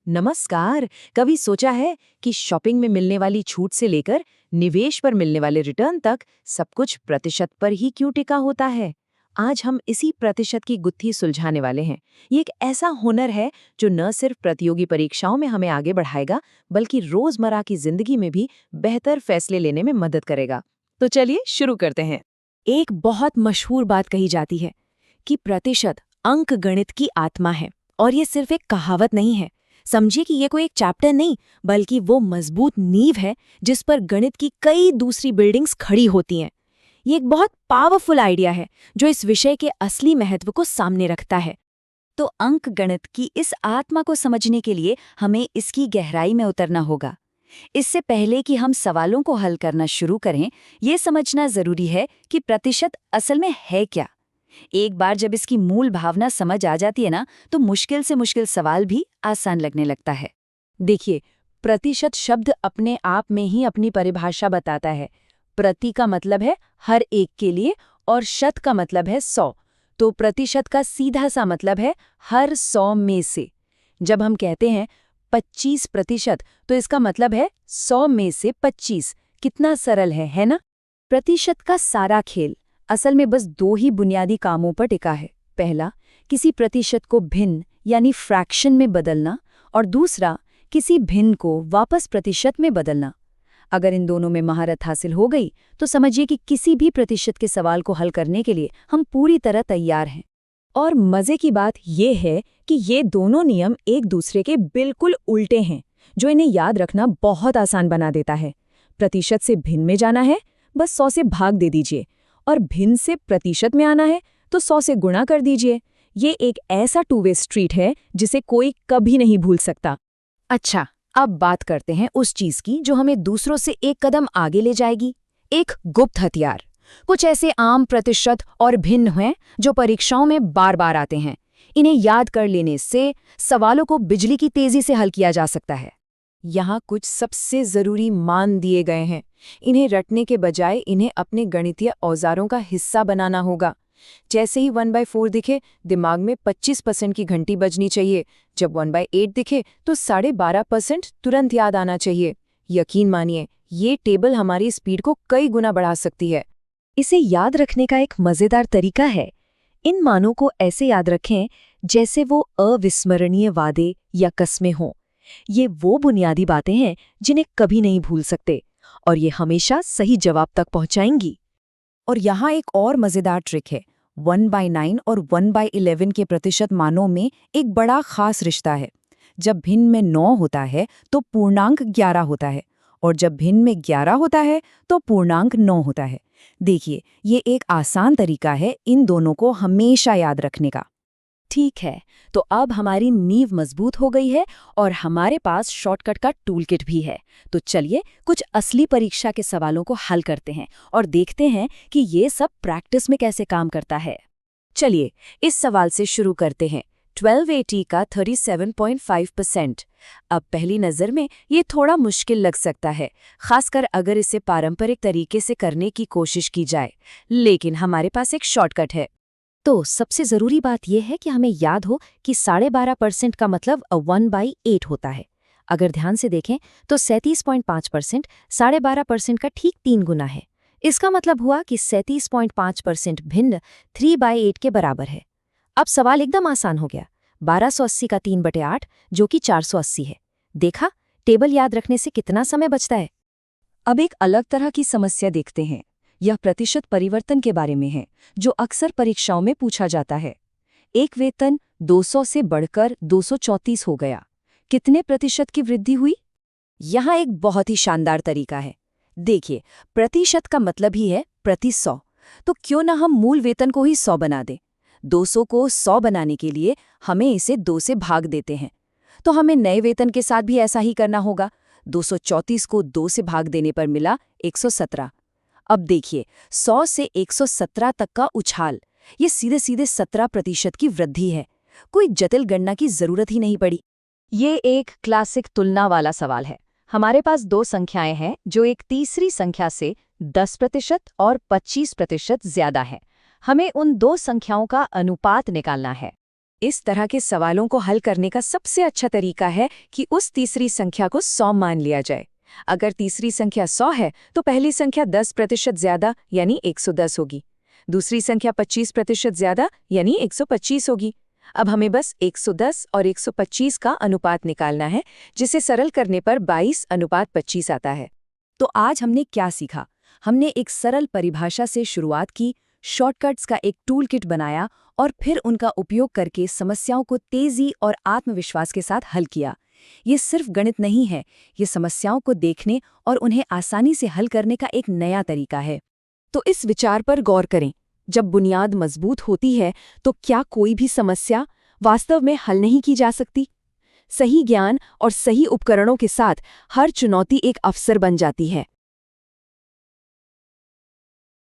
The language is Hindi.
नमस्कार। कभी सोचा है कि शॉपिंग में मिलने वाली छूट से लेकर निवेश पर मिलने वाले रिटर्न तक सब कुछ प्रतिशत पर ही क्यों टिका होता है? आज हम इसी प्रतिशत की गुत्थी सुलझाने वाले हैं। ये एक ऐसा हुनर है जो न सिर्फ प्रतियोगी परीक्षाओं में हमें आगे बढ़ाएगा, बल्कि रोजमर्रा की जिंदगी में भी बेहतर फैसले लेने में मदद करेगा। तो चलिए शुरू करते हैं। एक बहुत मशहूर बात कही जाती है कि प्रतिशत अंक गणित की आत्मा है, और ये सिर्फ एक कहावत नहीं है। समझिए कि ये कोई एक चैप्टर नहीं, बल्कि वो मजबूत नींव है जिस पर गणित की कई दूसरी बिल्डिंग्स खड़ी होती हैं। ये एक बहुत पावरफुल आइडिया है जो इस विषय के असली महत्व को सामने रखता है। तो अंक गणित की इस आत्मा को समझने के लिए हमें इसकी गहराई में उतरना होगा। इससे पहले कि हम सवालों को हल करना शुरू करें, ये समझना जरूरी है कि प्रतिशत असल में है क्या। एक बार जब इसकी मूल भावना समझ आ जाती है ना, तो मुश्किल से मुश्किल सवाल भी आसान लगने लगता है। देखिए, प्रतिशत शब्द अपने आप में ही अपनी परिभाषा बताता है। प्रति का मतलब है हर एक के लिए, और शत का मतलब है 100। तो प्रतिशत का सीधा सा मतलब है हर 100 में से। जब हम कहते हैं 25%, तो इसका मतलब है 100 में से 25। कितना सरल है ना? प्रतिशत का सारा खेल असल में बस दो ही बुनियादी कामों पर टिका है। पहला, किसी प्रतिशत को भिन्न यानी फ्रैक्शन में बदलना, और दूसरा, किसी भिन्न को वापस प्रतिशत में बदलना। अगर इन दोनों में महारत हासिल हो गई, तो समझिए कि किसी भी प्रतिशत के सवाल को हल करने के लिए हम पूरी तरह तैयार हैं। और मजे की बात यह है कि ये दोनों नियम एक दूसरे के बिल्कुल उल्टे हैं, जो इन्हें याद रखना बहुत आसान बना देता है। प्रतिशत से भिन्न में जाना है, बस 100 से भाग दे दीजिए, और भिन्न से प्रतिशत में आना है तो 100 से गुणा कर दीजिए। ये एक ऐसा टू वे स्ट्रीट है जिसे कोई कभी नहीं भूल सकता। अच्छा, अब बात करते हैं उस चीज की जो हमें दूसरों से एक कदम आगे ले जाएगी। एक गुप्त हथियार। कुछ ऐसे आम प्रतिशत और भिन्न हैं जो परीक्षाओं में बार बार आते हैं। इन्हें याद कर लेने से सवालों को बिजली की तेजी से हल किया जा सकता है। यहाँ कुछ सबसे जरूरी मान दिए गए हैं। इन्हें रटने के बजाय इन्हें अपने गणितीय औजारों का हिस्सा बनाना होगा। जैसे ही 1/4 दिखे, दिमाग में 25% की घंटी बजनी चाहिए। जब 1/8 दिखे तो 12.5% तुरंत याद आना चाहिए। यकीन मानिए, ये टेबल हमारी स्पीड को कई गुना बढ़ा सकती है। इसे याद रखने का एक मजेदार तरीका है। इन मानों को ऐसे याद रखें जैसे वो अविस्मरणीय वादे या कस्में हों। ये वो बुनियादी बातें हैं जिन्हें कभी नहीं भूल सकते, और ये हमेशा सही जवाब तक पहुंचाएंगी। और यहाँ एक और मजेदार ट्रिक है। 1/9 और 1/11 के प्रतिशत मानों में एक बड़ा खास रिश्ता है। जब भिन्न में 9 होता है तो पूर्णांक 11 होता है, और जब भिन्न में 11 होता है तो पूर्णांक 9 होता है। देखिए, ये एक आसान तरीका है इन दोनों को हमेशा याद रखने का। ठीक है, तो अब हमारी नींव मजबूत हो गई है और हमारे पास शॉर्टकट का टूलकिट भी है। तो चलिए कुछ असली परीक्षा के सवालों को हल करते हैं और देखते हैं कि ये सब प्रैक्टिस में कैसे काम करता है। चलिए इस सवाल से शुरू करते हैं। 1280 का 37.5%। अब पहली नज़र में ये थोड़ा मुश्किल लग सकता है, खासकर अगर इसे पारंपरिक तरीके से करने की कोशिश की जाए। लेकिन हमारे पास एक शॉर्टकट है। तो सबसे ज़रूरी बात यह है कि हमें याद हो कि 12.5% का मतलब 1/8 होता है। अगर ध्यान से देखें तो 37.5% 12.5% का ठीक 3 गुना है। इसका मतलब हुआ कि 37.5% भिन्न 3/8 के बराबर है। अब सवाल एकदम आसान हो गया। 1280 का 3/8 जो कि 480 है। देखा, टेबल याद रखने से कितना समय बचता है। अब एक अलग तरह की समस्या देखते हैं। यह प्रतिशत परिवर्तन के बारे में है, जो अक्सर परीक्षाओं में पूछा जाता है। एक वेतन 200 से बढ़कर 234 हो गया। कितने प्रतिशत की वृद्धि हुई? यहाँ एक बहुत ही शानदार तरीका है। देखिए, प्रतिशत का मतलब ही है प्रति 100। तो क्यों ना हम मूल वेतन को ही 100 बना दें। 200 को 100 बनाने के लिए हमें इसे 2 से भाग देते हैं। तो हमें नए वेतन के साथ भी ऐसा ही करना होगा। 234 को 2 से भाग देने पर मिला 117। अब देखिए, 100 से 117 तक का उछाल, ये सीधे सीधे 17% की वृद्धि है। कोई जटिल गणना की जरूरत ही नहीं पड़ी। ये एक क्लासिक तुलना वाला सवाल है। हमारे पास दो संख्याएं हैं जो एक तीसरी संख्या से 10% और 25% ज्यादा है। हमें उन दो संख्याओं का अनुपात निकालना है। इस तरह के सवालों को हल करने का सबसे अच्छा तरीका है कि उस तीसरी संख्या को 100 मान लिया जाए। अगर तीसरी संख्या 100 है तो पहली संख्या 10% ज्यादा यानी 110 होगी। दूसरी संख्या 25% ज्यादा यानी 125 होगी। अब हमें बस 110 और 125 का अनुपात निकालना है, जिसे सरल करने पर 22:25 आता है। तो आज हमने क्या सीखा? हमने एक सरल परिभाषा से शुरुआत की, शॉर्टकट्स का एक टूल किट बनाया और फिर उनका उपयोग करके समस्याओं को तेजी और आत्मविश्वास के साथ हल किया। ये सिर्फ गणित नहीं है, ये समस्याओं को देखने और उन्हें आसानी से हल करने का एक नया तरीका है। तो इस विचार पर गौर करें, जब बुनियाद मजबूत होती है तो क्या कोई भी समस्या वास्तव में हल नहीं की जा सकती? सही ज्ञान और सही उपकरणों के साथ हर चुनौती एक अवसर बन जाती है।